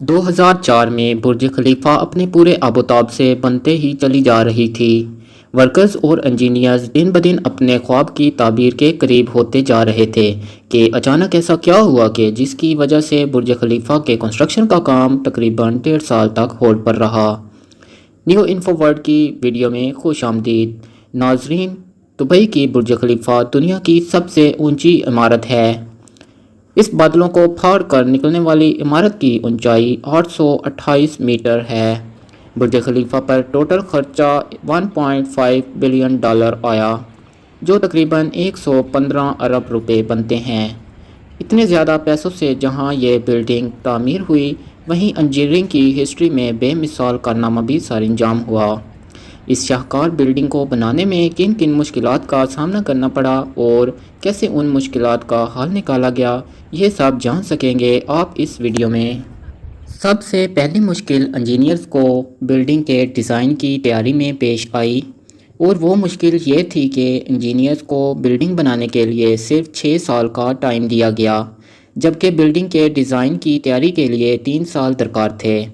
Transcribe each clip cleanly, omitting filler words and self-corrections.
2004 میں برج خلیفہ اپنے پورے آبوتاب سے بنتے ہی چلی جا رہی تھی۔ ورکرز اور انجینئرز دن بدن اپنے خواب کی تعبیر کے قریب ہوتے جا رہے تھے کہ اچانک ایسا کیا ہوا کہ جس کی وجہ سے برج خلیفہ کے کنسٹرکشن کا کام تقریباً 1.5 سال تک ہولڈ پر رہا۔ نیو انفو ورلڈ کی ویڈیو میں خوش آمدید ناظرین۔ دبئی کی برج خلیفہ دنیا کی سب سے اونچی عمارت ہے۔ اس بادلوں کو پھاڑ کر نکلنے والی عمارت کی اونچائی 828 میٹر ہے۔ برج خلیفہ پر ٹوٹل خرچہ $1.5 بلین آیا، جو تقریباً 115 ارب روپے بنتے ہیں۔ اتنے زیادہ پیسوں سے جہاں یہ بلڈنگ تعمیر ہوئی، وہیں انجینئرنگ کی ہسٹری میں بے مثال کارنامہ بھی سر انجام ہوا۔ اس شاہکار بلڈنگ کو بنانے میں کن کن مشکلات کا سامنا کرنا پڑا اور کیسے ان مشکلات کا حل نکالا گیا، یہ سب جان سکیں گے آپ اس ویڈیو میں۔ سب سے پہلی مشکل انجینئرز کو بلڈنگ کے ڈیزائن کی تیاری میں پیش آئی، اور وہ مشکل یہ تھی کہ انجینئرز کو بلڈنگ بنانے کے لیے صرف 6 سال کا ٹائم دیا گیا، جبکہ بلڈنگ کے ڈیزائن کی تیاری کے لیے 3 سال درکار تھے۔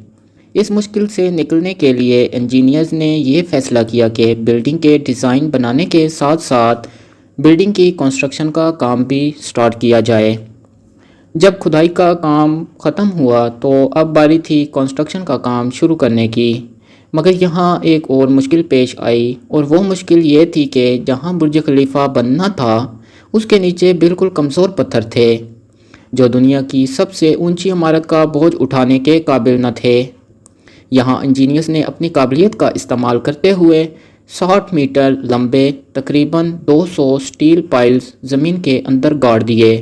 اس مشکل سے نکلنے کے لیے انجینئرز نے یہ فیصلہ کیا کہ بلڈنگ کے ڈیزائن بنانے کے ساتھ ساتھ بلڈنگ کی کنسٹرکشن کا کام بھی سٹارٹ کیا جائے۔ جب کھدائی کا کام ختم ہوا تو اب باری تھی کنسٹرکشن کا کام شروع کرنے کی، مگر یہاں ایک اور مشکل پیش آئی، اور وہ مشکل یہ تھی کہ جہاں برج خلیفہ بننا تھا اس کے نیچے بالکل کمزور پتھر تھے، جو دنیا کی سب سے اونچی عمارت کا بوجھ اٹھانے کے قابل نہ تھے۔ یہاں انجینئرز نے اپنی قابلیت کا استعمال کرتے ہوئے 60 میٹر لمبے تقریباً 200 سٹیل پائلز زمین کے اندر گاڑ دیے،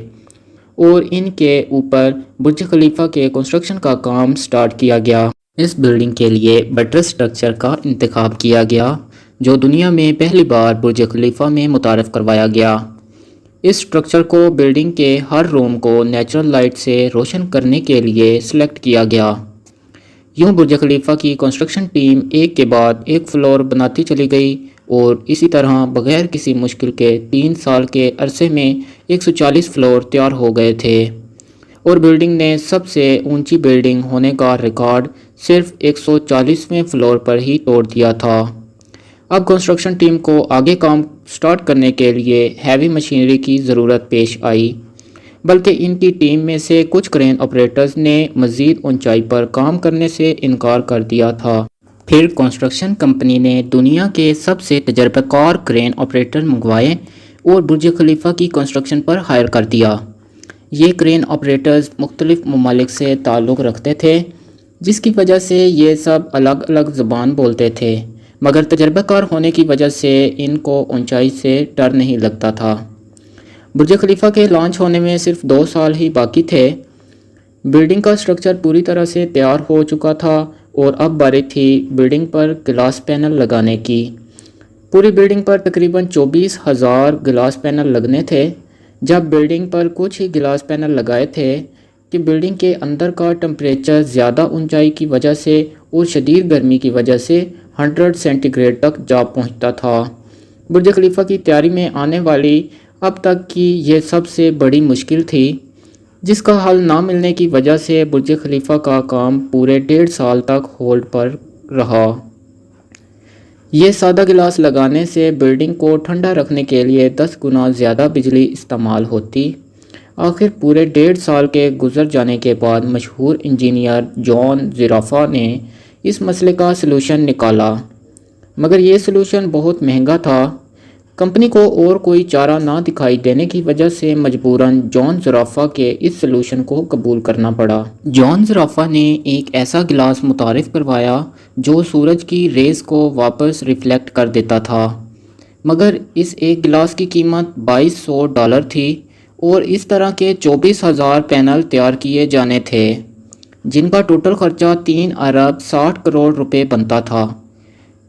اور ان کے اوپر برج خلیفہ کے کنسٹرکشن کا کام سٹارٹ کیا گیا۔ اس بلڈنگ کے لیے بٹرس سٹرکچر کا انتخاب کیا گیا، جو دنیا میں پہلی بار برج خلیفہ میں متعارف کروایا گیا۔ اس سٹرکچر کو بلڈنگ کے ہر روم کو نیچرل لائٹ سے روشن کرنے کے لیے سلیکٹ کیا گیا۔ یوں برج خلیفہ کی کنسٹرکشن ٹیم ایک کے بعد ایک فلور بناتی چلی گئی، اور اسی طرح بغیر کسی مشکل کے 3 سال کے عرصے میں 140 فلور تیار ہو گئے تھے، اور بلڈنگ نے سب سے اونچی بلڈنگ ہونے کا ریکارڈ صرف 140ویں فلور پر ہی توڑ دیا تھا۔ اب کنسٹرکشن ٹیم کو آگے کام سٹارٹ کرنے کے لیے ہیوی مشینری کی ضرورت پیش آئی، بلکہ ان کی ٹیم میں سے کچھ کرین آپریٹرز نے مزید اونچائی پر کام کرنے سے انکار کر دیا تھا۔ پھر کنسٹرکشن کمپنی نے دنیا کے سب سے تجربہ کار کرین آپریٹر منگوائے اور برج خلیفہ کی کنسٹرکشن پر ہائر کر دیا۔ یہ کرین آپریٹرز مختلف ممالک سے تعلق رکھتے تھے، جس کی وجہ سے یہ سب الگ الگ زبان بولتے تھے، مگر تجربہ کار ہونے کی وجہ سے ان کو اونچائی سے ڈر نہیں لگتا تھا۔ برج خلیفہ کے لانچ ہونے میں صرف 2 سال ہی باقی تھے۔ بلڈنگ کا سٹرکچر پوری طرح سے تیار ہو چکا تھا، اور اب باری تھی بلڈنگ پر گلاس پینل لگانے کی۔ پوری بلڈنگ پر تقریباً 24,000 گلاس پینل لگنے تھے۔ جب بلڈنگ پر کچھ ہی گلاس پینل لگائے تھے کہ بلڈنگ کے اندر کا ٹمپریچر زیادہ اونچائی کی وجہ سے اور شدید گرمی کی وجہ سے 100 سینٹی گریڈ تک جا پہنچتا تھا۔ برج خلیفہ کی تیاری میں آنے والی اب تک کی یہ سب سے بڑی مشکل تھی، جس کا حل نہ ملنے کی وجہ سے برج خلیفہ کا کام پورے 1.5 سال تک ہولڈ پر رہا۔ یہ سادہ گلاس لگانے سے بلڈنگ کو ٹھنڈا رکھنے کے لیے 10 گنا زیادہ بجلی استعمال ہوتی۔ آخر پورے 1.5 سال کے گزر جانے کے بعد مشہور انجینئر جان زرافہ نے اس مسئلے کا سلوشن نکالا، مگر یہ سلوشن بہت مہنگا تھا۔ کمپنی کو اور کوئی چارہ نہ دکھائی دینے کی وجہ سے مجبوراً جان زرافہ کے اس سلوشن کو قبول کرنا پڑا۔ جان زرافہ نے ایک ایسا گلاس متعارف کروایا جو سورج کی ریز کو واپس ریفلیکٹ کر دیتا تھا، مگر اس ایک گلاس کی قیمت $2200 تھی، اور اس طرح کے 24,000 پینل تیار کیے جانے تھے، جن کا ٹوٹل خرچہ 3 ارب 60 کروڑ روپے بنتا تھا۔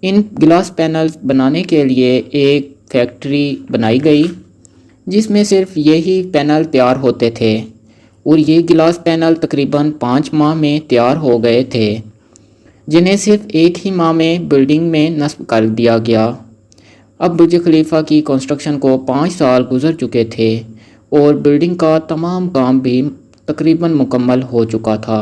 ان گلاس پینلز بنانے کے لیے ایک فیکٹری بنائی گئی، جس میں صرف یہی پینل تیار ہوتے تھے، اور یہ گلاس پینل تقریباً 5 ماہ میں تیار ہو گئے تھے، جنہیں صرف 1 ہی ماہ میں بلڈنگ میں نصب کر دیا گیا۔ اب برج خلیفہ کی کنسٹرکشن کو 5 سال گزر چکے تھے، اور بلڈنگ کا تمام کام بھی تقریباً مکمل ہو چکا تھا،